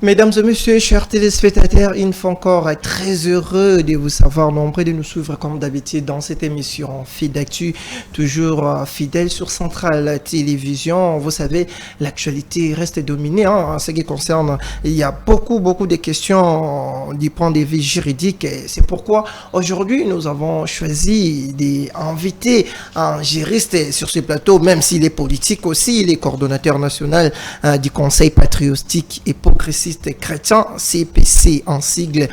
Mesdames et messieurs, chers téléspectateurs, une fois encore très heureux de vous savoir nombreux de nous suivre comme d'habitude dans cette émission Fil d'actu, toujours fidèle sur Centrale Télévision. Vous savez, l'actualité reste dominée en ce qui concerne. Il y a beaucoup de questions du point de vue juridique. C'est pourquoi aujourd'hui nous avons choisi d'inviter un juriste sur ce plateau, même s'il est politique aussi. Il est coordonnateur national du Conseil patriotique et progressiste chrétien, CPC en sigle,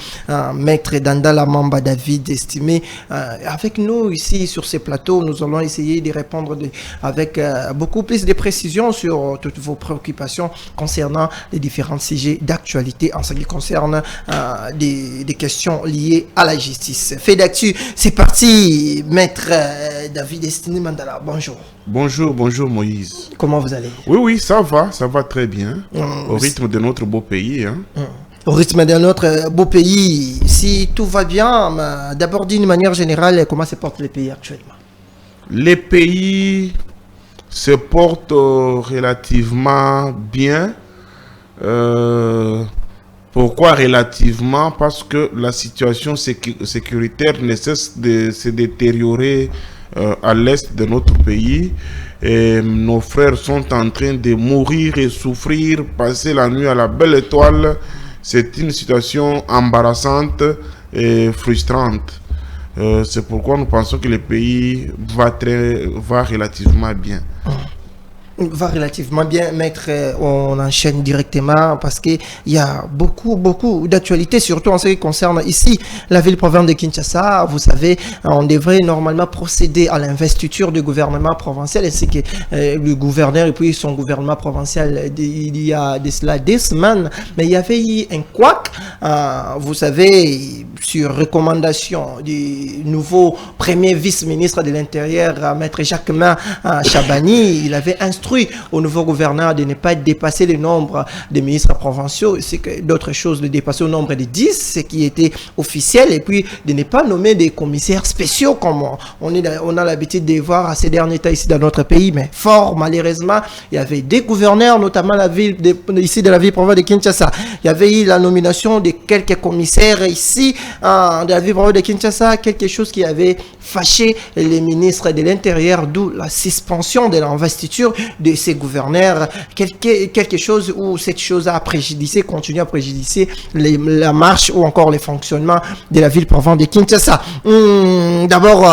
maître Dandala Mamba David, estimé avec nous ici sur ce plateau. Nous allons essayer de répondre avec beaucoup plus de précision sur toutes vos préoccupations concernant les différents sujets d'actualité en ce qui concerne des questions liées à la justice. Fait d'actu, c'est parti, maître David estimé Mandala, bonjour. Bonjour Moïse. Comment vous allez? Oui, ça va très bien, au rythme de notre beau pays. Au rythme de notre beau pays, si tout va bien, d'abord d'une manière générale, comment se porte le pays actuellement? Les pays se portent relativement bien. Pourquoi relativement? Parce que la situation sécuritaire ne cesse de se détériorer à l'est de notre pays, et nos frères sont en train de mourir et souffrir, passer la nuit à la belle étoile. C'est une situation embarrassante et frustrante. C'est pourquoi nous pensons que le pays va relativement bien. Va relativement bien, maître. On enchaîne directement parce qu'il y a beaucoup d'actualités, surtout en ce qui concerne ici la ville-province de Kinshasa. Vous savez, on devrait normalement procéder à l'investiture du gouvernement provincial, ainsi que le gouverneur et puis son gouvernement provincial il y a de cela 2 semaines. Mais il y avait eu un couac, vous savez, sur recommandation du nouveau premier vice-ministre de l'Intérieur, maître Jacquemin Chabani. Il avait instruit au nouveau gouverneur de ne pas dépasser le nombre de ministres provinciaux, c'est que d'autres choses, de dépasser au nombre de 10, ce qui était officiel, et puis de ne pas nommer des commissaires spéciaux comme on a l'habitude de voir à ces derniers temps ici dans notre pays. Mais fort malheureusement, il y avait des gouverneurs, notamment ici de la ville-province de Kinshasa. Il y avait eu la nomination de quelques commissaires ici de la ville-province de Kinshasa, quelque chose qui avait fâché les ministres de l'Intérieur, d'où la suspension de l'investiture de ces gouverneurs, quelque chose où cette chose a préjudicié, continue à préjudicer la marche ou encore le fonctionnement de la ville-province de Kinshasa. D'abord,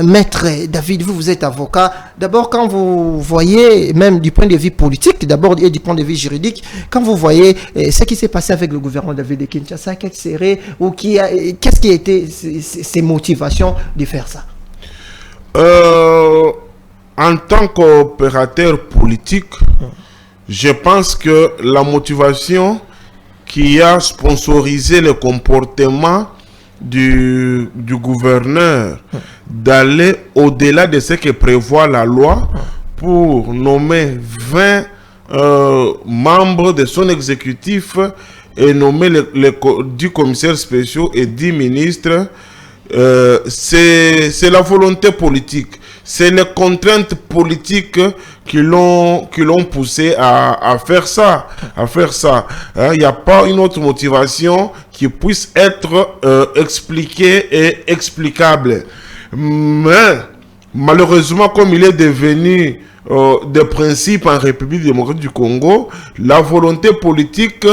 maître David, vous êtes avocat. D'abord, quand vous voyez, même du point de vue politique, d'abord et du point de vue juridique, quand vous voyez ce qui s'est passé avec le gouvernement de la ville de Kinshasa, qu'est-ce qui a été ses motivations de faire ça? En tant qu'opérateur politique, je pense que la motivation qui a sponsorisé le comportement du gouverneur d'aller au-delà de ce que prévoit la loi pour nommer 20 membres de son exécutif et nommer les 10 commissaires spéciaux et 10 ministres, c'est la volonté politique. C'est les contraintes politiques qui l'ont poussé à faire ça. Il n'y a pas une autre motivation qui puisse être expliquée et explicable. Mais malheureusement, comme il est devenu des principes en République démocratique du Congo, la volonté politique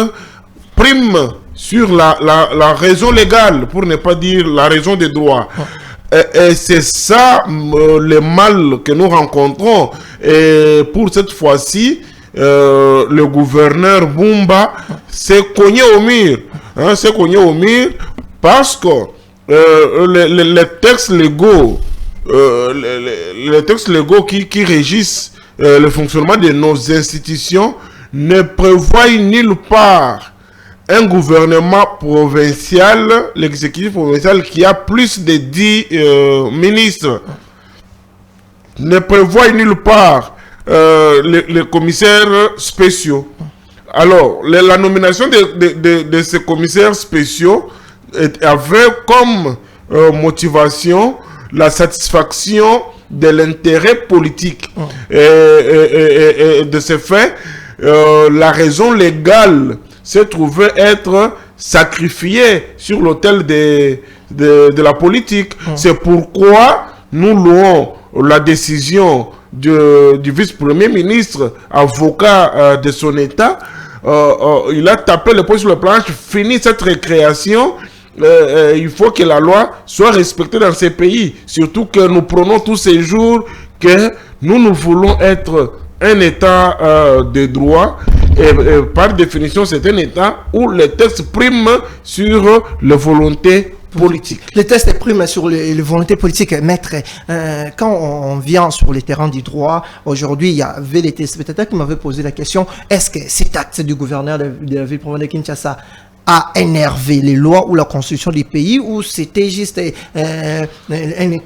prime sur la raison légale, pour ne pas dire la raison des droits. Et c'est ça le mal que nous rencontrons. Et pour cette fois-ci, le gouverneur Bumba s'est cogné au mur. S'est cogné au mur parce que les textes légaux, les textes légaux qui régissent le fonctionnement de nos institutions ne prévoient nulle part un gouvernement provincial, l'exécutif provincial qui a plus de 10 ministres, ne prévoit nulle part les commissaires spéciaux. Alors, la nomination de ces commissaires spéciaux avait comme motivation la satisfaction de l'intérêt politique. Et de ce fait, la raison légale s'est trouvé être sacrifié sur l'autel de la politique. C'est pourquoi nous louons la décision du vice-premier ministre, avocat de son État. Il a tapé le poing sur le planche, fini cette récréation. Il faut que la loi soit respectée dans ces pays. Surtout que nous prenons tous ces jours que nous voulons être un État de droit. Et par définition, c'est un État où les textes priment sur les volontés politiques. Les textes priment sur les volontés politiques. Maître, quand on vient sur le terrain du droit, aujourd'hui, il y avait des téléspectateurs qui m'avaient posé la question, est-ce que cet acte du gouverneur de la ville province de Kinshasa a énervé les lois ou la constitution du pays, ou c'était juste une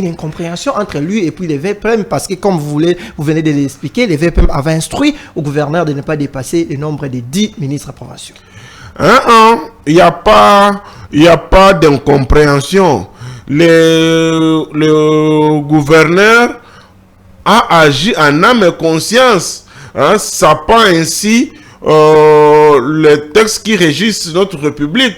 incompréhension entre lui et puis les VPM, parce que comme vous venez de l'expliquer, les VPM avaient instruit au gouverneur de ne pas dépasser le nombre de 10 ministres provinciaux. Il n'y a pas d'incompréhension. Le gouverneur a agi en âme et conscience, ça pas ainsi les textes qui régissent notre République.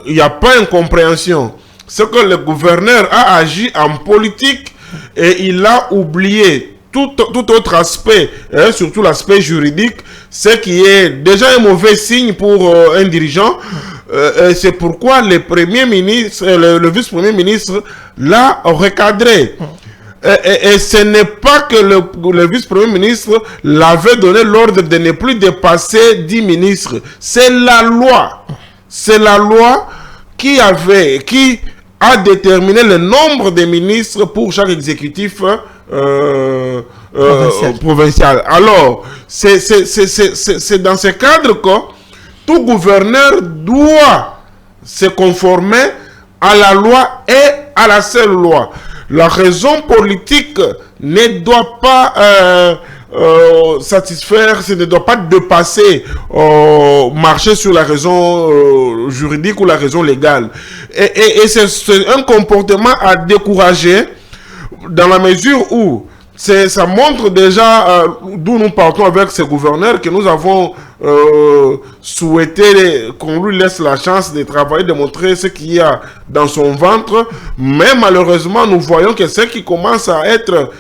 Il n'y a pas d'incompréhension. C'est que le gouverneur a agi en politique et il a oublié tout autre aspect, surtout l'aspect juridique, ce qui est déjà un mauvais signe pour un dirigeant. C'est pourquoi le premier ministre, le vice-premier ministre l'a recadré. Et ce n'est pas que le vice-premier ministre l'avait donné l'ordre de ne plus dépasser 10 ministres. C'est la loi. C'est la loi qui a déterminé le nombre de ministres pour chaque exécutif provincial. Alors, c'est dans ce cadre que tout gouverneur doit se conformer à la loi et à la seule loi. La raison politique ne doit pas satisfaire, ne doit pas dépasser, marcher sur la raison juridique ou la raison légale. Et c'est un comportement à décourager dans la mesure où ça montre déjà d'où nous partons avec ces gouverneurs, que nous avons souhaité qu'on lui laisse la chance de travailler, de montrer ce qu'il y a dans son ventre. Mais malheureusement, nous voyons que ce qui commence à être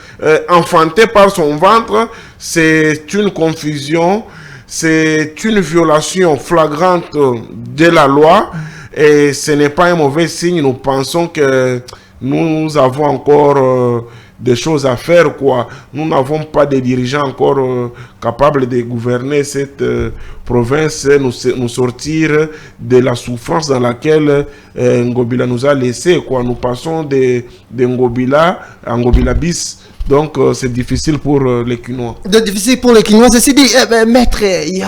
enfanté par son ventre, c'est une confusion, c'est une violation flagrante de la loi. Et ce n'est pas un mauvais signe. Nous pensons que nous avons encore des choses à faire, quoi. Nous n'avons pas de dirigeants encore capables de gouverner cette province, nous sortir de la souffrance dans laquelle Ngobila nous a laissé, quoi. Nous passons de Ngobila à Ngobila bis. Donc, c'est difficile pour les Kinois. Difficile pour les Kinois. Ceci dit, maître, il y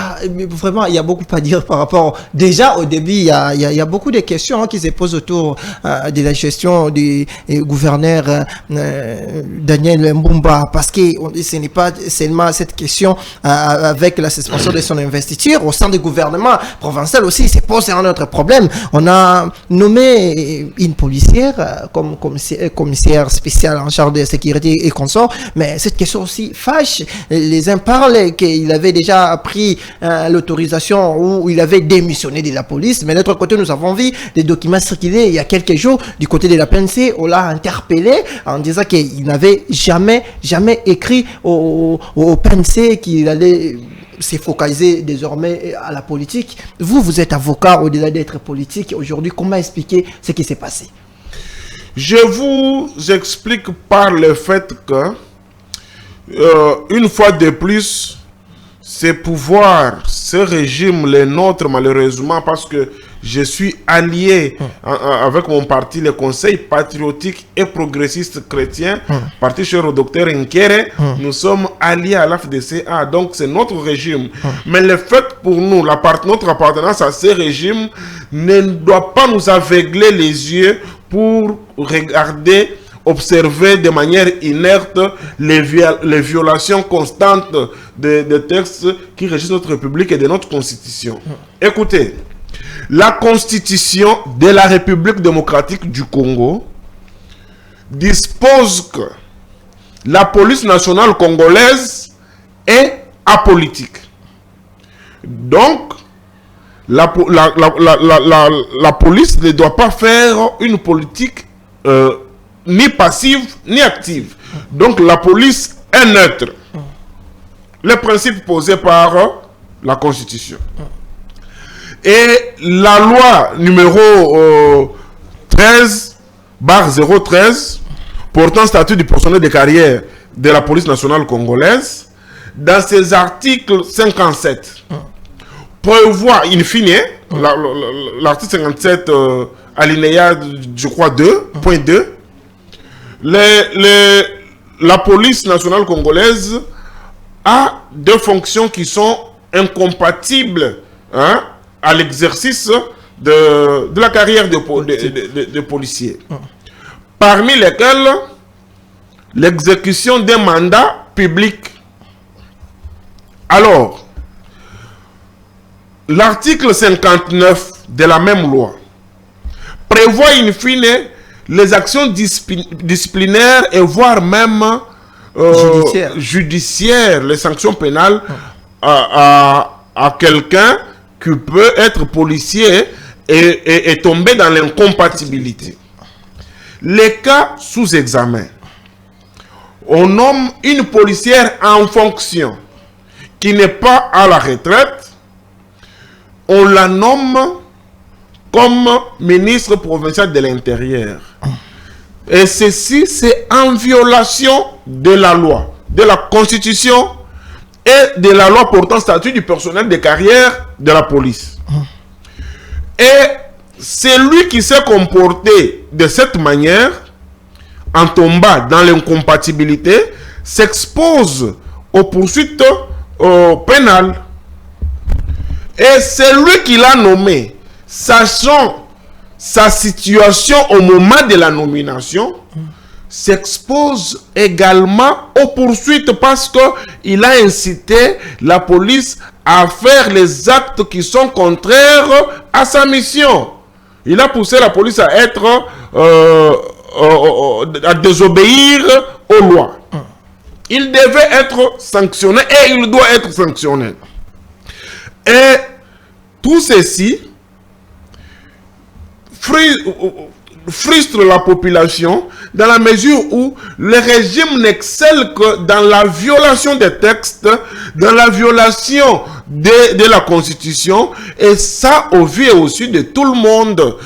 a beaucoup à dire par rapport. Déjà, au début, il y a beaucoup de questions qui se posent autour de la gestion du gouverneur Daniel Mbumba. Parce que ce n'est pas seulement cette question avec la suspension de son investiture. Au sein du gouvernement provincial aussi, se pose un autre problème. On a nommé une policière comme commissaire spécial en charge de la sécurité et consort, mais cette question aussi fâche. Les uns parlent qu'il avait déjà pris l'autorisation ou il avait démissionné de la police, mais de l'autre côté, nous avons vu des documents circuler il y a quelques jours du côté de la PNC. On l'a interpellé en disant qu'il n'avait jamais écrit au PNC qu'il allait se focaliser désormais à la politique. Vous êtes avocat au-delà d'être politique. Aujourd'hui, comment expliquer ce qui s'est passé? Je vous explique par le fait que, une fois de plus, ces pouvoirs, ce régime, les nôtres, malheureusement, parce que je suis allié avec mon parti, le Conseil patriotique et progressiste chrétien, parti cher au docteur Nkere, nous sommes alliés à l'AFDCA, donc c'est notre régime. Mais le fait pour nous, notre appartenance à ce régime ne doit pas nous aveugler les yeux pour regarder, observer de manière inerte les violations constantes des textes qui régissent notre République et de notre Constitution. Écoutez, la Constitution de la République démocratique du Congo dispose que la police nationale congolaise est apolitique. Donc, la police ne doit pas faire une politique ni passive ni active. Donc la police est neutre. Les principes posés par la Constitution. Et la loi numéro 13/013 portant statut du personnel de carrière de la police nationale congolaise, dans ses articles 57, prévoit in fine, l'article 57 alinéa, je crois 2.2, la police nationale congolaise a deux fonctions qui sont incompatibles à l'exercice de la carrière de policier. Parmi lesquels l'exécution des mandats publics. Alors, l'article 59 de la même loi prévoit in fine les actions disciplinaires et voire même judiciaires, les sanctions pénales à quelqu'un qui peut être policier et tomber dans l'incompatibilité. Les cas sous examen. On nomme une policière en fonction qui n'est pas à la retraite. On la nomme comme ministre provincial de l'Intérieur. Et ceci, c'est en violation de la loi, de la Constitution et de la loi portant statut du personnel de carrière de la police. Et celui qui s'est comporté de cette manière, en tombant dans l'incompatibilité, s'expose aux poursuites pénales. Et celui qui l'a nommé, sachant sa situation au moment de la nomination, s'expose également aux poursuites parce qu'il a incité la police à faire les actes qui sont contraires à sa mission. Il a poussé la police à être à désobéir aux lois. Il devait être sanctionné et il doit être sanctionné. Et tout ceci frustre la population dans la mesure où le régime n'excelle que dans la violation des textes, dans la violation de la Constitution, et ça au vu et au su de tout le monde.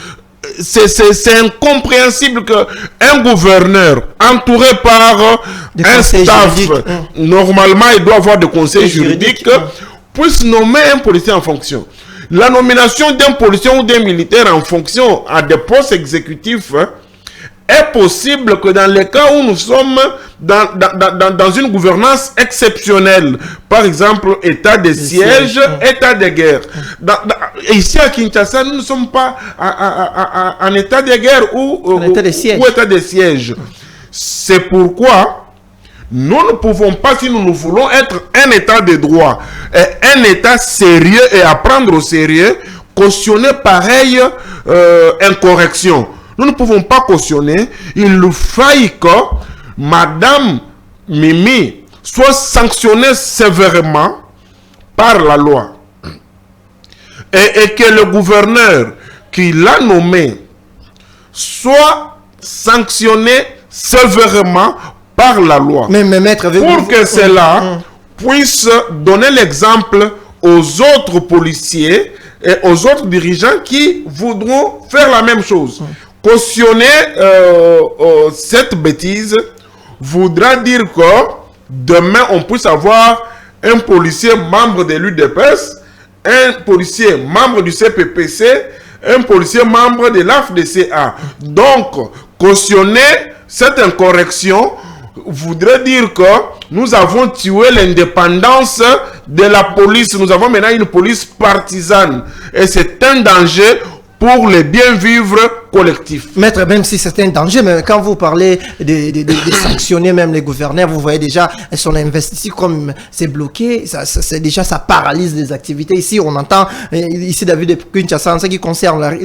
C'est incompréhensible qu'un gouverneur entouré par un staff, normalement il doit avoir des conseils juridiques, puisse nommer un policier en fonction. La nomination d'un policier ou d'un militaire en fonction à des postes exécutifs est possible que dans les cas où nous sommes dans une gouvernance exceptionnelle. Par exemple, état de siège, état de guerre. Ici à Kinshasa, nous ne sommes pas en état de guerre ou état de siège. C'est pourquoi nous ne pouvons pas, si nous voulons être un état de droit, un état sérieux et à prendre au sérieux, cautionner pareille incorrection. Nous ne pouvons pas cautionner. Il nous faille que Madame Mimi soit sanctionnée sévèrement par la loi. Et que le gouverneur qui l'a nommé soit sanctionné sévèrement par la loi. Mais maître, pour que cela puisse donner l'exemple aux autres policiers et aux autres dirigeants qui voudront faire la même chose. Cautionner cette bêtise voudra dire que demain on puisse avoir un policier membre de l'UDPS, un policier membre du CPPC, un policier membre de l'AFDCA. Donc, cautionner cette incorrection voudrait dire que nous avons tué l'indépendance de la police. Nous avons maintenant une police partisane. Et c'est un danger pour le bien vivre collectif. Maître, même si c'est un danger, mais quand vous parlez de sanctionner même les gouverneurs, vous voyez déjà son investissement comme c'est bloqué, c'est déjà ça paralyse les activités. Ici, on entend, ici David de Kinshasa, en ce qui concerne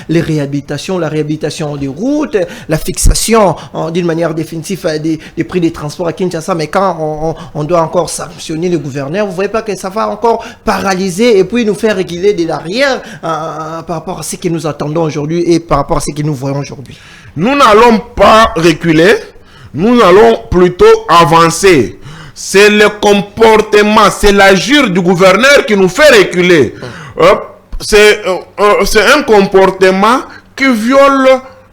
les réhabilitations, la réhabilitation des routes, la fixation d'une manière définitive des prix des transports à Kinshasa, mais quand on doit encore sanctionner les gouverneurs, vous voyez pas que ça va encore paralyser et puis nous faire reculer de l'arrière par rapport à ce que nous attendons aujourd'hui et par rapport à ce que nous voyons aujourd'hui. Nous n'allons pas reculer, nous allons plutôt avancer. C'est le comportement, c'est l'agir du gouverneur qui nous fait reculer. C'est un comportement qui viole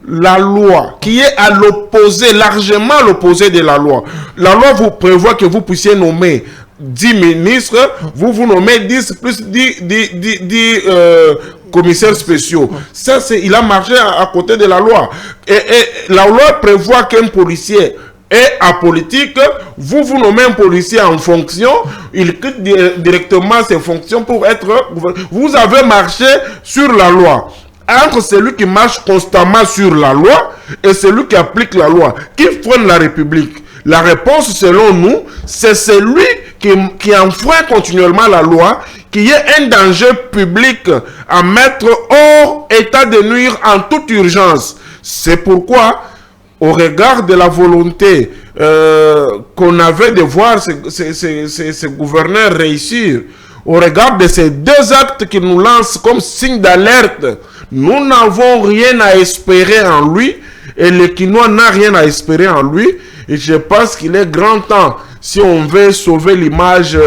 la loi, qui est à l'opposé, largement à l'opposé de la loi. La loi vous prévoit que vous puissiez nommer 10 ministres, vous nommez 10 plus 10 commissaires spéciaux. Ça, il a marché à côté de la loi. Et la loi prévoit qu'un policier est apolitique, vous nommez un policier en fonction, il quitte directement ses fonctions pour être... Vous avez marché sur la loi. Entre celui qui marche constamment sur la loi et celui qui applique la loi, qui freine la République. La réponse, selon nous, c'est celui qui enfreint continuellement la loi, qui est un danger public à mettre hors état de nuire en toute urgence. C'est pourquoi, au regard de la volonté qu'on avait de voir ces gouverneurs réussir, au regard de ces deux actes qui nous lancent comme signe d'alerte, nous n'avons rien à espérer en lui et le Quinois n'a rien à espérer en lui. Et je pense qu'il est grand temps, si on veut sauver l'image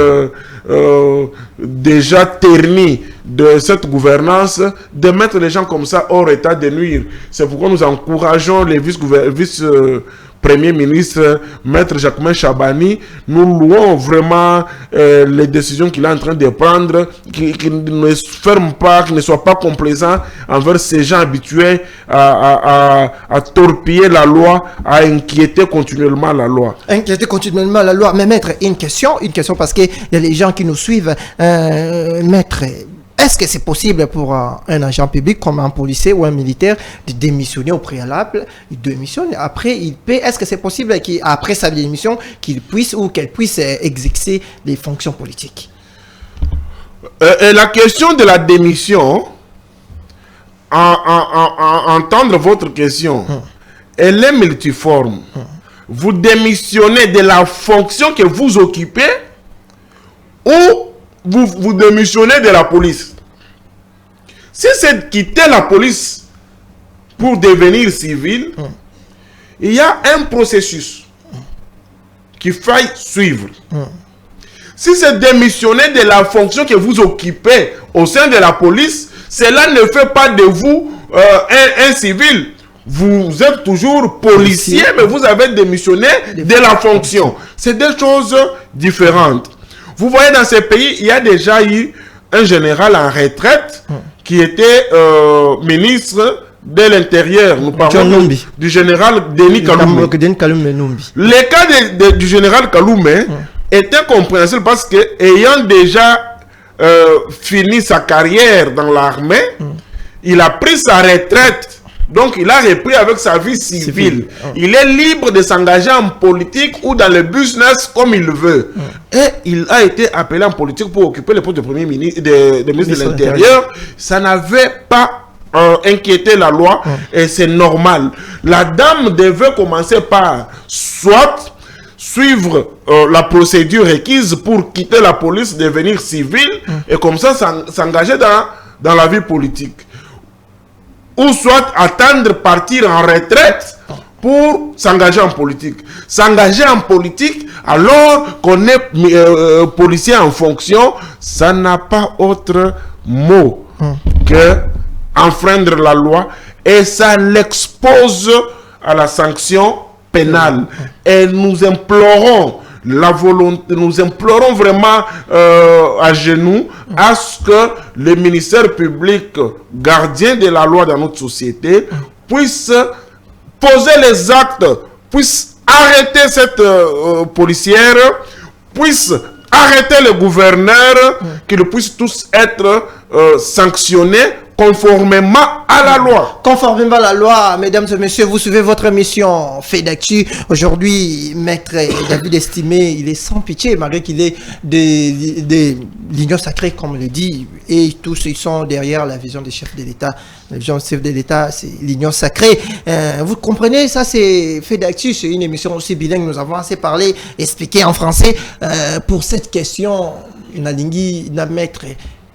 déjà ternie de cette gouvernance, de mettre les gens comme ça hors état de nuire. C'est pourquoi nous encourageons les vice-premiers ministres, Maître Jacquemain Chabani. Nous louons vraiment les décisions qu'il est en train de prendre, qui ne se ferment pas, qui ne soient pas complaisants envers ces gens habitués à torpiller la loi, à inquiéter continuellement la loi. Inquiéter continuellement la loi. Mais Maître, une question parce qu'il y a les gens qui nous suivent. Maître, est-ce que c'est possible pour un agent public comme un policier ou un militaire de démissionner au préalable? Il démissionne, après il paie. Est-ce que c'est possible qu'après sa démission, qu'il puisse ou qu'elle puisse exercer des fonctions politiques? La question de la démission, entendre votre question, elle est multiforme. Vous démissionnez de la fonction que vous occupez ou vous démissionnez de la police. Si c'est quitter la police pour devenir civil, il y a un processus qu'il faille suivre. Si c'est démissionner de la fonction que vous occupez au sein de la police, cela ne fait pas de vous un civil. Vous êtes toujours policier, mais vous avez démissionné de la fonction. C'est deux choses différentes. Vous voyez, dans ces pays, il y a déjà eu un général en retraite qui était ministre de l'Intérieur. Nous parlons du général Denis Kaloumé. Le cas du général Kaloumé était compréhensible parce que, ayant déjà fini sa carrière dans l'armée, il a pris sa retraite. Donc, il a repris avec sa vie civile. Il est libre de s'engager en politique ou dans le business comme il veut. Et il a été appelé en politique pour occuper le poste de premier ministre, de ministre de l'Intérieur. Ça n'avait pas inquiété la loi et c'est normal. La dame devait commencer par soit suivre la procédure requise pour quitter la police, devenir civil et comme ça s'engager dans la vie politique. Ou soit attendre partir en retraite pour s'engager en politique. S'engager en politique alors qu'on est policier en fonction, ça n'a pas autre mot que enfreindre la loi et ça l'expose à la sanction pénale. Et nous implorons la volonté, nous implorons vraiment à genoux à ce que le ministère public, gardien de la loi dans notre société, puisse poser les actes, puisse arrêter cette policière, puisse arrêter le gouverneur, qu'ils puissent tous être sanctionnés conformément à la loi. Conformément à la loi, mesdames et messieurs, vous suivez votre émission Fait d'actu. Aujourd'hui, maître David Estimé, il est sans pitié, malgré qu'il est de l'Union sacrée, comme on le dit, et tous ils sont derrière la vision des chefs de l'État. La vision des chefs de l'État, c'est l'Union sacrée. Vous comprenez, ça c'est Fait d'actu, c'est une émission aussi bilingue. Nous avons assez parlé, expliqué en français. Pour cette question, Nalingi, na maître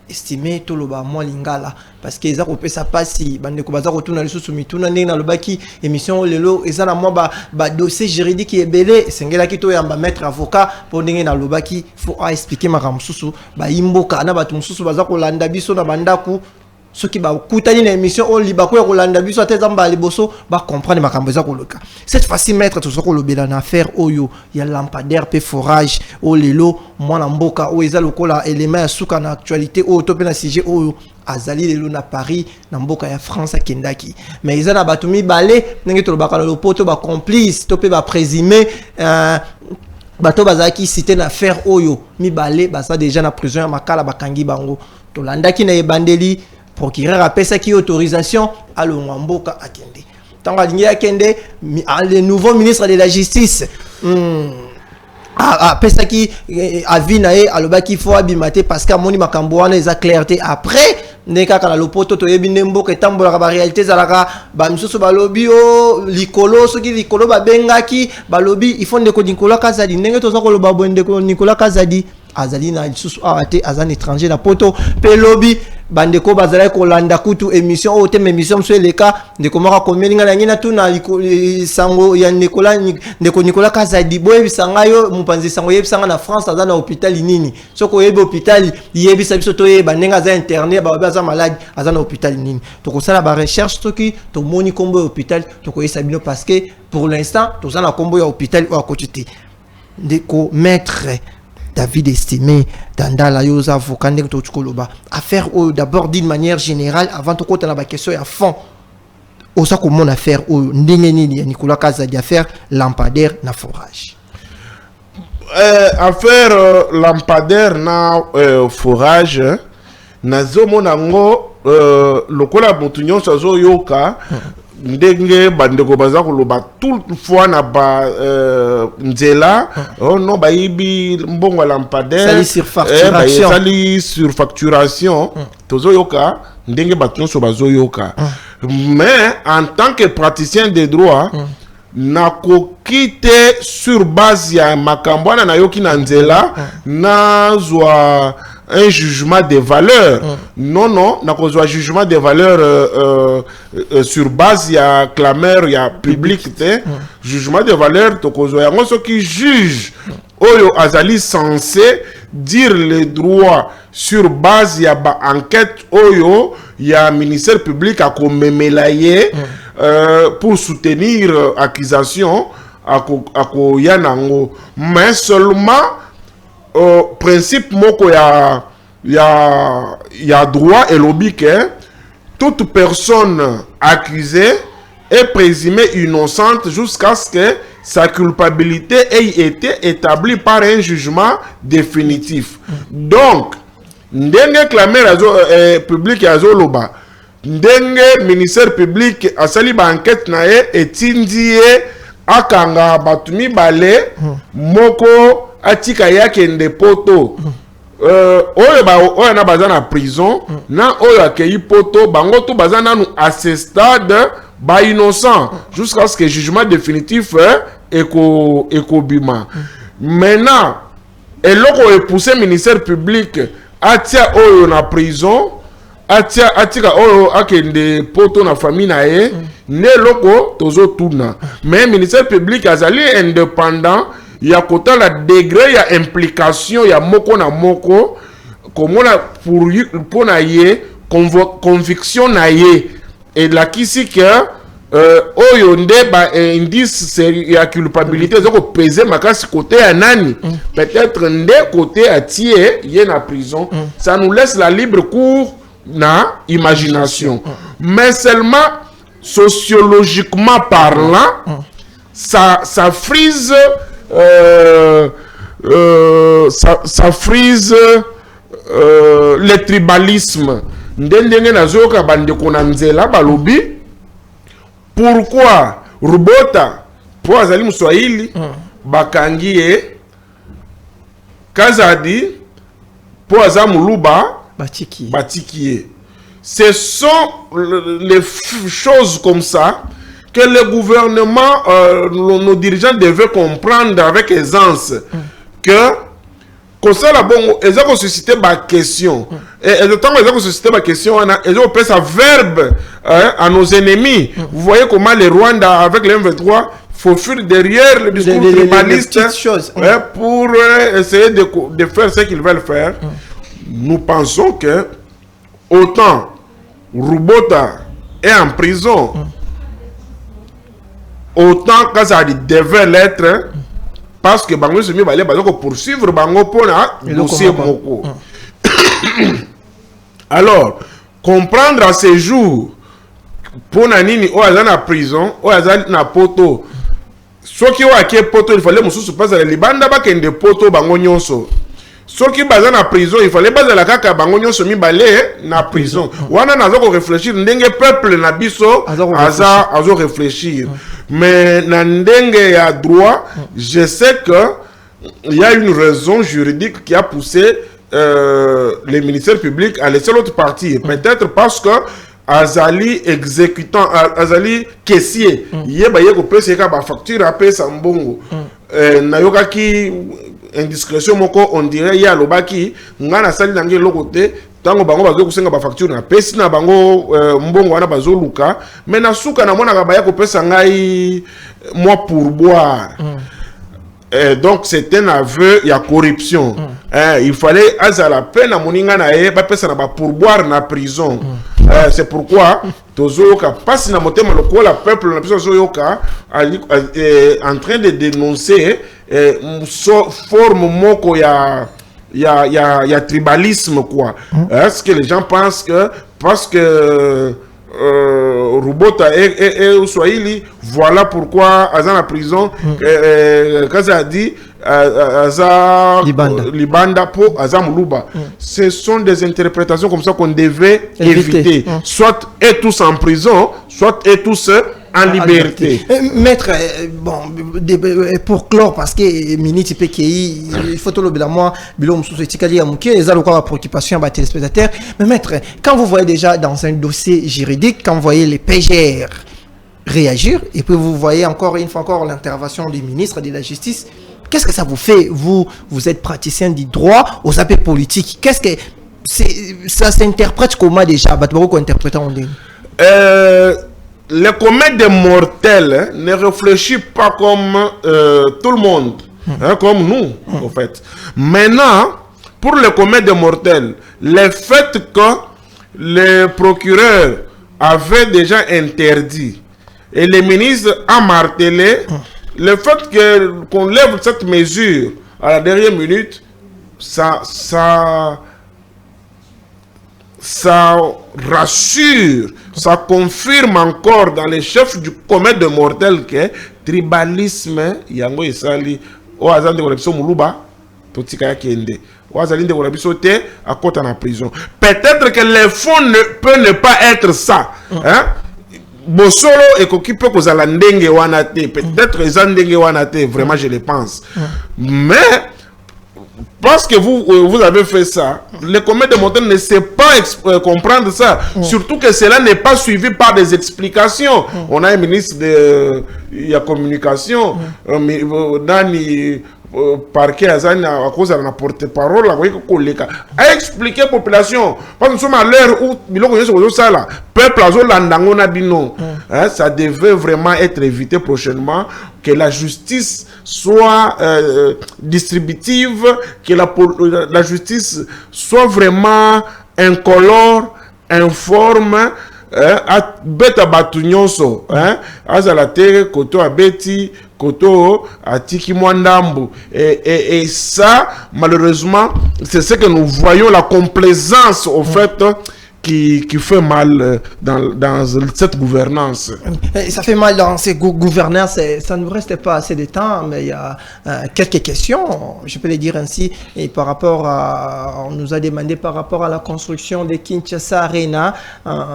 estimé tout le bas moi lingala parce que ça peut ça passer bande ko baza retourner les sous mituna ndena le baki émission lelo et ça na moi ba dossier juridique qui est belé sengela ki to yamba maître avocat pour ndena le baki faut expliquer makambo susu ba imboka na batu mususu baza ko landa biso na bandaku ceux qui ba kutani na émission on liba ko kolanda biso atezamba liboso ba comprendre makambo za koloka cette fois-ci maître tout ce ko lobela na affaire oyo ya lampadaire pe forage o lelo mwana mboka o eza lokola élément ya suka na actualité o to pe na sujet oyo azali lelo na Paris na mboka ya France kendaki mais eza na batumi balé ndenge to lobaka lo poto ba complice to pe ba présumé bato bazaki cité na affaire oyo mibale baza déjà na prison ya makala bakangi bango to landaki na ebandeli procureur a pesa qui autorisation à l'Ongwamboka Akende. Tant que Akende, le nouveau ministre de la Justice, a pesa qui a vu à l'oba qu'il faut abimater parce qu'à Moni Makambouane les a clarté après. Neka kala lopoto to yebi nembo ke tambola ka réalité zalaka ba misusu balobi o likolo soki likolo ba bengaki balobi il faut ndeko Nicolas Kazadi ndenge to zako lo ba ndeko Nicolas Kazadi azali na lisusu arate azan étranger na poto pelobi bandeko bazala ko landa kutu émission o thème émission so eleka ndeko maka komelinga na ngina tuna sango ya Nicolas Kazadi boye bisanga yo mupanzi sango yebisanga na France azana hôpital nini soko yebe hôpital yebisa biso to yeba ndenga za internet ba baza malade azana hôpital nini to ko sala ba recherche toki to moni kombo hôpital to ko yesa bino parce que pour l'instant to zana kombo ya hôpital o akotite ndeko maître David Estimé, Dandala Yosa, Vokande, Tokoloba. Affaire d'abord d'une manière générale, avant tout côté la question à fond. Osa comment affaire au Ndengeni Nicolas Kazadi affaire lampadaire na forage. Affaire lampadaire na forage na zomo nango lokola mutunyo sazo yoka ndenge bandeko baza koloba toute fois na ba nzela no bayibi mbongo lampadaire sali surfacturation tozo yoka ndenge bato so bazo yoka mais en tant que praticien de droit na ko quitter sur base ya makambo na yoki na nzela na zwa un jugement de valeur. Non, n'a pas un jugement de valeur sur base, il y a clameur, il y a public, jugement de valeur, il y a ceux qui jugent, Oyo Azali censé dire les droits sur base, il y a enquête, Oyo, il y a ministère public à commémelayer pour soutenir accusation à Yanango. Mais seulement, principe moko ya droit et lobby que toute personne accusée est présumée innocente jusqu'à ce que sa culpabilité ait été établie par un jugement définitif. Donc, ndenge clamer public ya zoloba, ndenge ministère public a sali ba enquête na etindie akanga batumi bale moko atika yake nde poto oyo na baza na prison na oyo akei poto bango to baza nanu à ce stade ba innocent jusqu'à ce que jugement définitif ekobima. Maintenant eloko e pousser ministère public atia oyo na prison atika oyo akende poto na famille na ye ne loko tozo tuna mais ministère public azali indépendant ya kota la degré ya implication ya moko na moko comme la pour na ye conviction na ye et la kisi que oyo nde ba indice ya culpabilité zoko peser makasi côté ya nani peut-être nde côté à tie ye na prison ça nous laisse la libre cours na imagination mais seulement sociologiquement parlant ça frise ça frise le tribalisme ndenge nazoka bande konanzela balobi pourquoi Rubota po azali Mswahili bakangie Kazadi po aza Muluba batikie. Ce sont les choses comme ça que le gouvernement, nos dirigeants devaient comprendre avec aisance que comme ça là bon, ils ont suscité ma question et le temps ils ont suscité ma question, ils ont fait ça verbe à nos ennemis. Vous voyez comment les Rwandais avec les M23 faut fuir derrière le discours tribaliste pour essayer de faire ce qu'ils veulent faire. Nous pensons que autant Rubota est en prison, autant Kazadi devait l'être, parce que Bango se met à poursuivre Bango pour le dossier Moko. Alors, comprendre à ces jours, pour Nanini, ou à prison, ou à na poto, ce qui est poto, il fallait que passe à Libanda, il y a poto Bango nyonso. Ce qui est en prison, il fallait pas la kaka bango nyonso mi balé na prison. Wana nazo réfléchir ndenge peuple na biso azo réfléchir. Mais na ndenge ya droit, je sais que il y a une raison juridique qui a poussé les ministères publics à laisser l'autre partir. Peut-être parce que azali exécutant, azali caissier. Yeba yeko pese ka ba facture a pesa mbongo. Nayoka ki indiscrétion moko on dirait ya lobaki ngana sali nange lokote tango bango bazo kusenga ba facture na pesi na bango mbongo wana bazo luka mais na suka na mona ba ya ko pesa ngai moi pour boire. Donc c'est un aveu, il y a corruption. Il fallait à la peine à moninga na e ba pesa na ba pourboire na prison. C'est pourquoi tozoka passe na motema lokola peuple na prison yoka en train de dénoncer forme moko ya tribalisme quoi. Est-ce que les gens pensent que parce que Rubota et Uswahili, voilà pourquoi Azan la prison, Kazadi, Libanda pour Azam Luba. Ce sont des interprétations comme ça qu'on devait éviter. Soit et tous en prison, soit et tous en liberté. Maître, bon, pour clore, parce que Miniti PKI, il faut tout le moi, Bilom Sousetikali Amouké, les allocs à préoccupation à téléspectateurs. Mais maître, quand vous voyez déjà dans un dossier juridique, quand vous voyez les PGR réagir, et puis vous voyez encore une fois encore l'intervention du ministre de la Justice, qu'est-ce que ça vous fait? Vous êtes praticien du droit aux affaires politiques. Qu'est-ce que ça s'interprète comment déjà? Le comète des mortels ne réfléchit pas comme tout le monde, comme nous, en fait. Maintenant, pour le comète des mortels, le fait que le procureur avait déjà interdit et le ministre a martelé, le fait qu'on lève cette mesure à la dernière minute, ça rassure, ça confirme encore dans les chefs du comète de mortels que tribalisme yango isali o azande ko lebiso muluba totika ya kende o azali de ko lebiso te à côté en prison. Peut-être que les fonds peut ne pas être ça, hein? Bosolo et koki peut kozala ndenge wana te, peut-être ezandenge wana te, vraiment je le pense. Mais parce que vous avez fait ça, le comète de montagne ne sait pas comprendre ça. Surtout que cela n'est pas suivi par des explications. On a un ministre de la communication, Nani parquet à cause de la porte-parole, a expliqué à la population. Parce que nous sommes à l'heure où peuple ça devait vraiment être évité prochainement, que la justice soit distributive, que la justice soit vraiment incolore, informe, à beta batunyonso, azalate koto abeti koto atiki mwandambo, et ça malheureusement c'est ce que nous voyons, la complaisance au fait qui fait mal dans cette gouvernance. Et ça fait mal dans ces gouvernances, ça ne nous reste pas assez de temps, mais il y a quelques questions, je peux les dire ainsi, et par rapport à, on nous a demandé par rapport à la construction de Kinshasa Arena,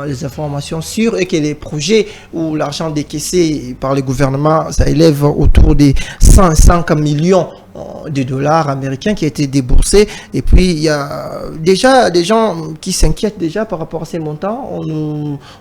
les informations sûres et que les projets où l'argent décaissé par le gouvernement, ça élève autour des 105 millions de dollars américains qui a été déboursés. Et puis il y a déjà des gens qui s'inquiètent déjà par rapport à ces montants. On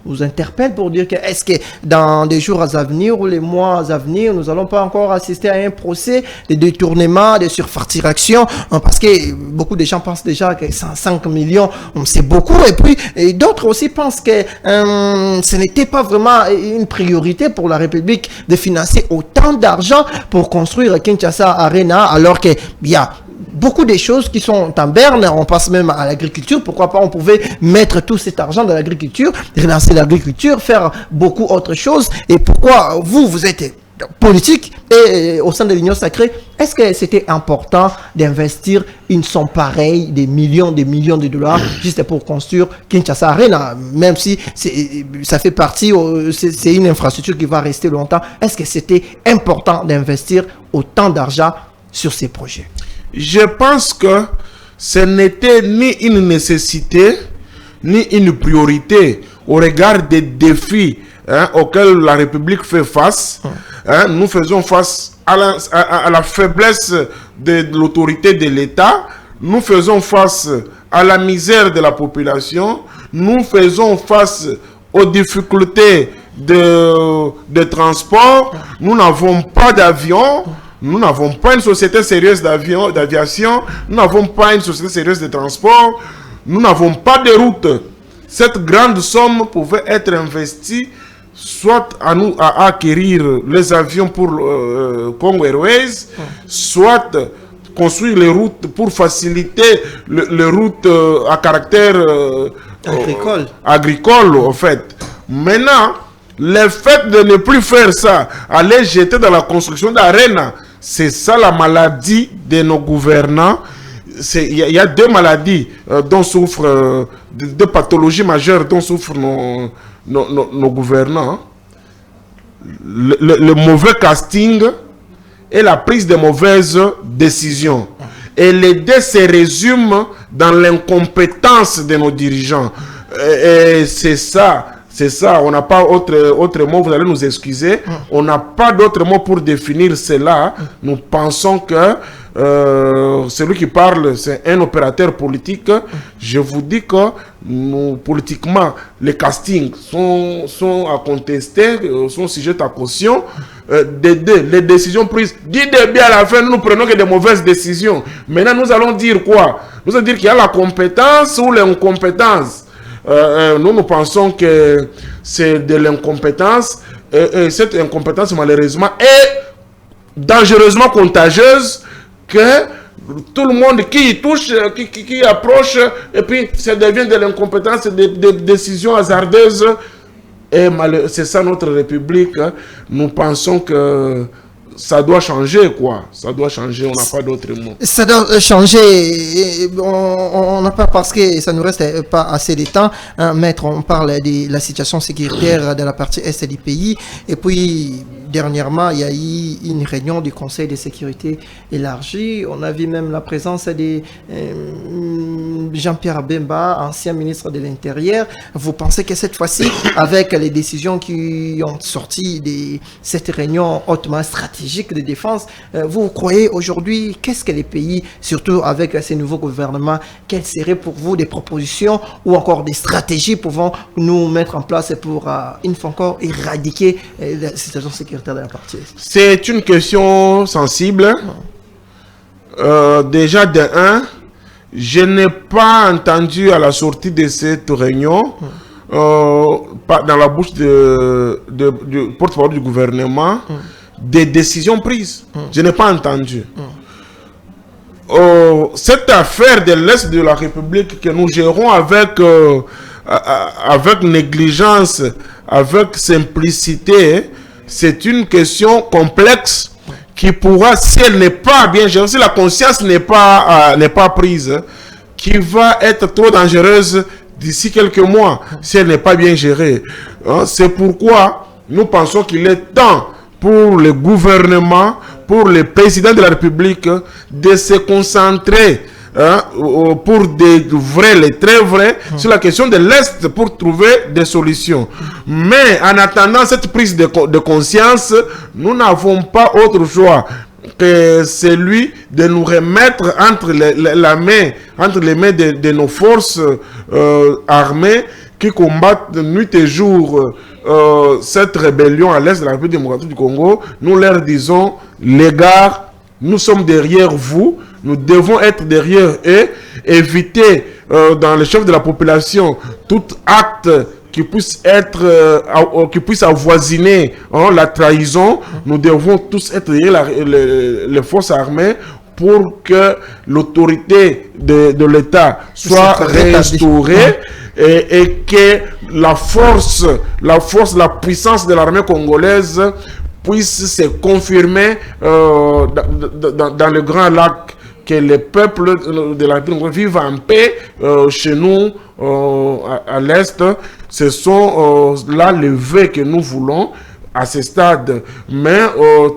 nous interpelle pour dire que est-ce que dans des jours à venir ou les mois à venir, nous n'allons pas encore assister à un procès de détournement, de surfacturation, parce que beaucoup de gens pensent déjà que 105 millions c'est beaucoup, et puis d'autres aussi pensent que ce n'était pas vraiment une priorité pour la République de financer autant d'argent pour construire Kinshasa Arena, alors qu'il y a beaucoup de choses qui sont en berne. On passe même à l'agriculture. Pourquoi pas on pouvait mettre tout cet argent dans l'agriculture, relancer l'agriculture, faire beaucoup autre chose. Et pourquoi vous êtes politique et au sein de l'Union sacrée, est-ce que c'était important d'investir une somme pareille, des millions de dollars, juste pour construire Kinshasa Arena, même si ça fait partie, c'est une infrastructure qui va rester longtemps. Est-ce que c'était important d'investir autant d'argent sur ces projets? Je pense que ce n'était ni une nécessité, ni une priorité au regard des défis auxquels la République fait face. Nous faisons face à la faiblesse de l'autorité de l'État. Nous faisons face à la misère de la population. Nous faisons face aux difficultés de transport. Nous n'avons pas d'avion. Nous n'avons pas une société sérieuse d'aviation. Nous n'avons pas une société sérieuse de transport. Nous n'avons pas de route. Cette grande somme pouvait être investie soit à acquérir les avions pour Congo Airways, soit construire les routes pour faciliter les routes à caractère agricole, en fait. Maintenant, le fait de ne plus faire ça, aller jeter dans la construction d'Arena, c'est ça la maladie de nos gouvernants. Il y a deux maladies dont souffrent, deux pathologies majeures dont souffrent nos gouvernants. Le mauvais casting et la prise de mauvaises décisions. Et les deux se résument dans l'incompétence de nos dirigeants. Et c'est ça. C'est ça, on n'a pas autre mot, vous allez nous excuser. On n'a pas d'autre mot pour définir cela. Nous pensons que celui qui parle, c'est un opérateur politique. Je vous dis que nous, politiquement, les castings sont à contester, sont sujets à caution. Les décisions prises, dites bien à la fin, nous prenons que des mauvaises décisions. Maintenant, nous allons dire quoi? Nous allons dire qu'il y a la compétence ou l'incompétence. Nous pensons que c'est de l'incompétence et cette incompétence malheureusement est dangereusement contagieuse, que tout le monde qui y touche, qui approche, et puis ça devient de l'incompétence, des décisions hasardeuses. Et c'est ça notre République. Nous pensons que ça doit changer, quoi. Ça doit changer, on n'a pas d'autre mot. Ça doit changer. On n'a pas, parce que ça ne nous reste pas assez de temps. Maître, on parle de la situation sécuritaire de la partie est du pays. Et puis, dernièrement, il y a eu une réunion du Conseil de sécurité élargie. On a vu même la présence de Jean-Pierre Bemba, ancien ministre de l'Intérieur. Vous pensez que cette fois-ci, avec les décisions qui ont sorti de cette réunion hautement stratégique de défense, vous croyez aujourd'hui, qu'est-ce que les pays, surtout avec ces nouveaux gouvernements, quelles seraient pour vous des propositions ou encore des stratégies pouvant nous mettre en place pour, une fois encore, éradiquer la situation sécuritaire de la partie? C'est une question sensible. Déjà, de un, je n'ai pas entendu à la sortie de cette réunion, dans la bouche du porte-parole du gouvernement, des décisions prises. Je n'ai pas entendu. Cette affaire de l'Est de la République que nous gérons avec négligence, avec simplicité, c'est une question complexe qui pourra, si elle n'est pas bien gérée, si la conscience n'est pas prise, qui va être trop dangereuse d'ici quelques mois, si elle n'est pas bien gérée. Hein, c'est pourquoi nous pensons qu'il est temps pour le gouvernement, pour le président de la République, de se concentrer pour les très vrais, sur la question de l'Est pour trouver des solutions. Mais en attendant cette prise de conscience, nous n'avons pas autre choix que celui de nous remettre entre les mains de nos forces armées qui combattent nuit et jour cette rébellion à l'Est de la République démocratique du Congo. Nous leur disons, les gars, nous sommes derrière vous, nous devons être derrière eux, éviter dans les chefs de la population tout acte qui puisse avoisiner la trahison. Nous devons tous être derrière les forces armées pour que l'autorité de l'État soit restaurée et que la puissance de l'armée congolaise puisse se confirmer dans le Grand Lac, que les peuples de la République vivent en paix chez nous à l'Est. Ce sont là les vœux que nous voulons à ce stade. Mais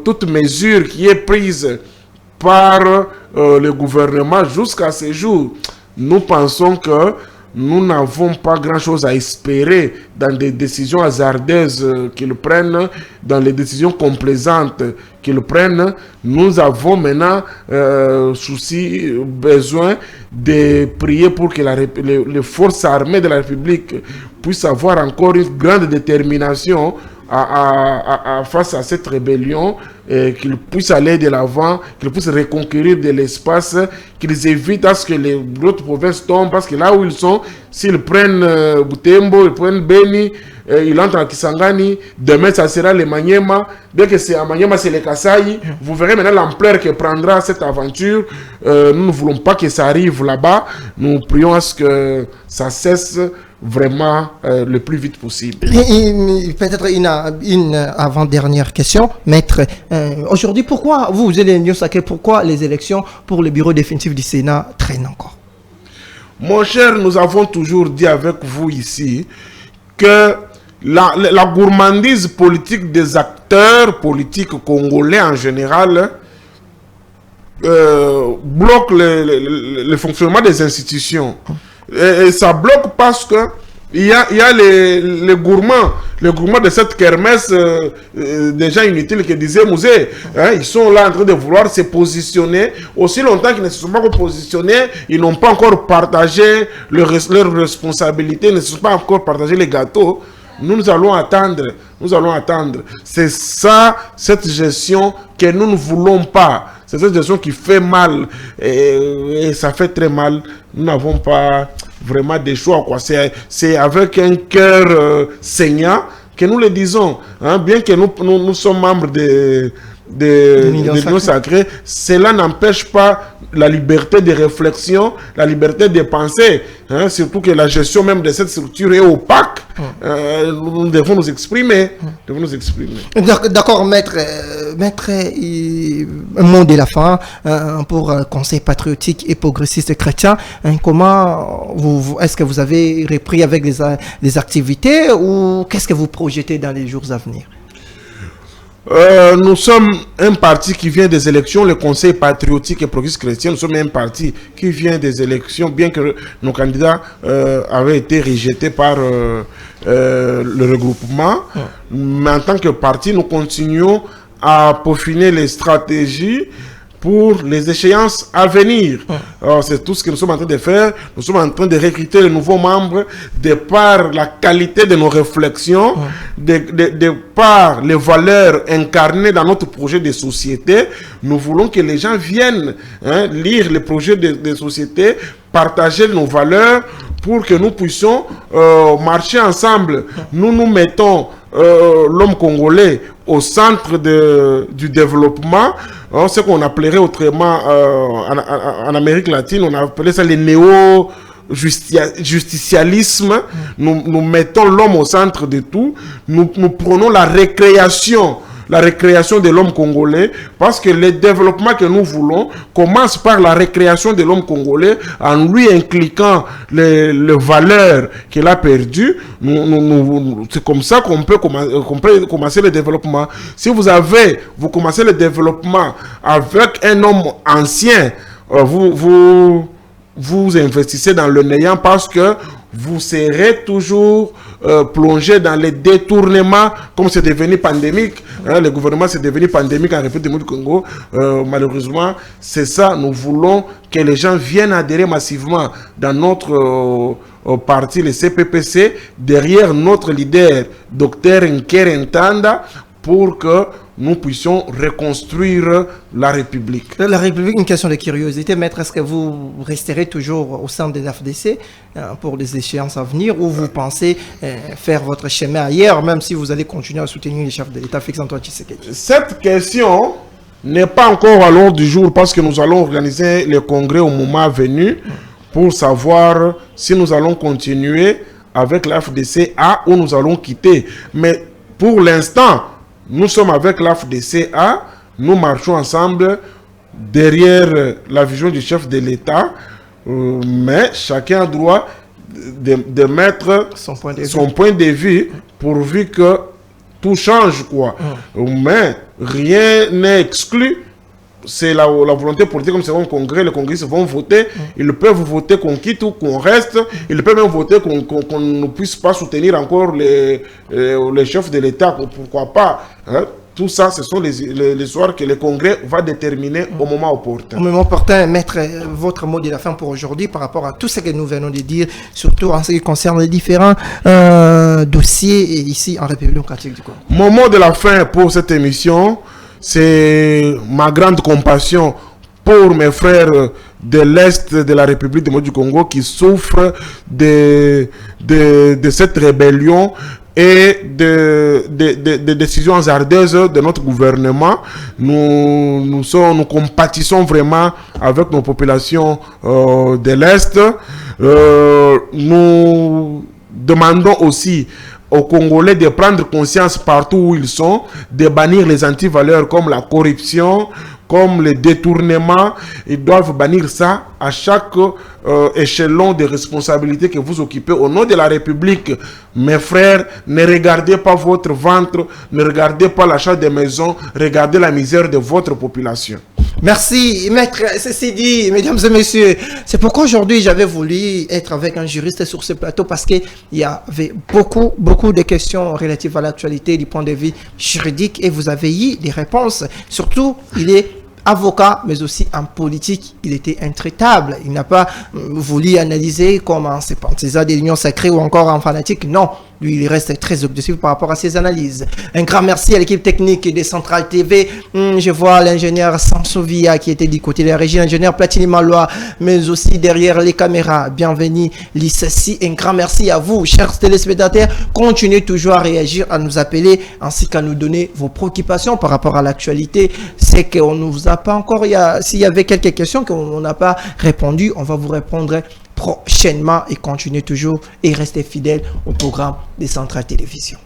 toute mesure qui est prise par le gouvernement jusqu'à ce jour, nous pensons que nous n'avons pas grand-chose à espérer dans des décisions hasardeuses qu'ils prennent, dans les décisions complaisantes qu'ils prennent. Nous avons maintenant besoin de prier pour que les forces armées de la République puissent avoir encore une grande détermination face à cette rébellion, qu'ils puissent aller de l'avant, qu'ils puissent reconquérir de l'espace, qu'ils évitent à ce que les autres provinces tombent, parce que là où ils sont, s'ils prennent Butembo, ils prennent Beni, ils entrent à Kisangani, demain ça sera les Maniema, dès que c'est à Maniema c'est les Kasaï, vous verrez maintenant l'ampleur que prendra cette aventure. Nous ne voulons pas que ça arrive là-bas, nous prions à ce que ça cesse vraiment le plus vite possible. Peut-être une avant-dernière question, maître. Aujourd'hui, pourquoi vous allez nous sacrer, pourquoi les élections pour le bureau définitif du Sénat traînent encore? Mon cher, nous avons toujours dit avec vous ici que la gourmandise politique des acteurs politiques congolais en général bloque le fonctionnement des institutions. Et ça bloque parce que il y a les gourmands de cette kermesse des gens inutiles qui disaient Mouzé, ils sont là en train de vouloir se positionner. Aussi longtemps qu'ils ne se sont pas positionnés, ils n'ont pas encore partagé leurs responsabilités, ne se sont pas encore partagé les gâteaux. Nous allons attendre. C'est ça, cette gestion que nous ne voulons pas. C'est cette gestion qui fait mal et ça fait très mal. Nous n'avons pas vraiment des choix, quoi. C'est avec un cœur saignant que nous le disons. Hein, bien que nous sommes membres de l'Union sacrée, cela n'empêche pas la liberté de réflexion, la liberté de penser. Hein, surtout que la gestion même de cette structure est opaque. Nous devons nous exprimer. D'accord, maître. Un mot de la fin pour Conseil patriotique et progressiste chrétien. Comment est-ce que vous avez repris avec les activités ou qu'est-ce que vous projetez dans les jours à venir? Nous sommes un parti qui vient des élections, le Conseil patriotique et progressiste chrétien. Nous sommes un parti qui vient des élections, bien que nos candidats avaient été rejetés par le regroupement. Mais en tant que parti, nous continuons à peaufiner les stratégies pour les échéances à venir. C'est tout ce que nous sommes en train de faire. Nous sommes en train de recruter les nouveaux membres de par la qualité de nos réflexions, de par les valeurs incarnées dans notre projet de société. Nous voulons que les gens viennent lire les projets de société, partager nos valeurs pour que nous puissions marcher ensemble. Nous mettons l'homme congolais au centre du développement, ce qu'on appellerait autrement en Amérique latine, on appelait ça les néo-justicialisme. Nous mettons l'homme au centre de tout, nous prenons la récréation la récréation de l'homme congolais, parce que le développement que nous voulons commence par la récréation de l'homme congolais en lui impliquant les valeurs qu'il a perdues. C'est comme ça qu'on peut commencer le développement. Si vous commencez le développement avec un homme ancien, vous investissez dans le néant parce que vous serez toujours plongé dans les détournements, comme c'est devenu pandémique. Le gouvernement c'est devenu pandémique en République du Congo. Malheureusement, c'est ça. Nous voulons que les gens viennent adhérer massivement dans notre parti, le CPPC, derrière notre leader, Dr Nker Ntanda, pour que nous puissions reconstruire la République. La République, une question de curiosité, maître, est-ce que vous resterez toujours au sein de l'AFDC pour les échéances à venir, ou vous pensez faire votre chemin ailleurs, même si vous allez continuer à soutenir les chefs de l'État, Félix-Antoine Tshisekedi? Cette question n'est pas encore à l'ordre du jour parce que nous allons organiser le congrès au moment venu pour savoir si nous allons continuer avec l'AFDC-A ou nous allons quitter. Mais pour l'instant, nous sommes avec l'AFDC-A, nous marchons ensemble derrière la vision du chef de l'État, mais chacun a droit de mettre son point de vue pourvu que tout change, quoi. Mais rien n'est exclu. C'est la volonté politique, comme c'est un congrès, les congrès vont voter. Ils peuvent voter qu'on quitte ou qu'on reste. Ils peuvent même voter qu'on ne puisse pas soutenir encore les chefs de l'État. Pourquoi pas, hein? Tout ça, ce sont les soirs que le congrès va déterminer au moment opportun. Au moment opportun, maître, votre mot de la fin pour aujourd'hui par rapport à tout ce que nous venons de dire, surtout en ce qui concerne les différents dossiers ici en République démocratique du Congo. Mon mot de la fin pour cette émission, c'est ma grande compassion pour mes frères de l'Est de la République démocratique du Congo qui souffrent de cette rébellion et de décisions hasardeuses de notre gouvernement. Nous compatissons vraiment avec nos populations de l'Est. Nous demandons aussi aux Congolais de prendre conscience partout où ils sont, de bannir les antivaleurs comme la corruption, comme les détournements. Ils doivent bannir ça à chaque échelon de responsabilité que vous occupez au nom de la République. Mes frères, ne regardez pas votre ventre, ne regardez pas l'achat des maisons, regardez la misère de votre population. Merci, maître. Ceci dit, mesdames et messieurs, c'est pourquoi aujourd'hui j'avais voulu être avec un juriste sur ce plateau, parce qu'il y avait beaucoup de questions relatives à l'actualité du point de vue juridique et vous avez eu des réponses. Surtout, il est avocat, mais aussi en politique, il était intraitable. Il n'a pas voulu analyser comme un sympathisant de l'Union sacrée ou encore un fanatique. Non, lui, il reste très objectif par rapport à ses analyses. Un grand merci à l'équipe technique de Centrale TV. Je vois l'ingénieur Sansovia qui était du côté de la régie, l'ingénieur Platini Malois, mais aussi derrière les caméras. Bienvenue, Lissassi. Un grand merci à vous, chers téléspectateurs. Continuez toujours à réagir, à nous appeler, ainsi qu'à nous donner vos préoccupations par rapport à l'actualité. C'est qu'on ne vous a pas encore, s'il y avait quelques questions qu'on n'a pas répondu, on va vous répondre prochainement et continuez toujours et restez fidèles au programme des Centrales Télévision.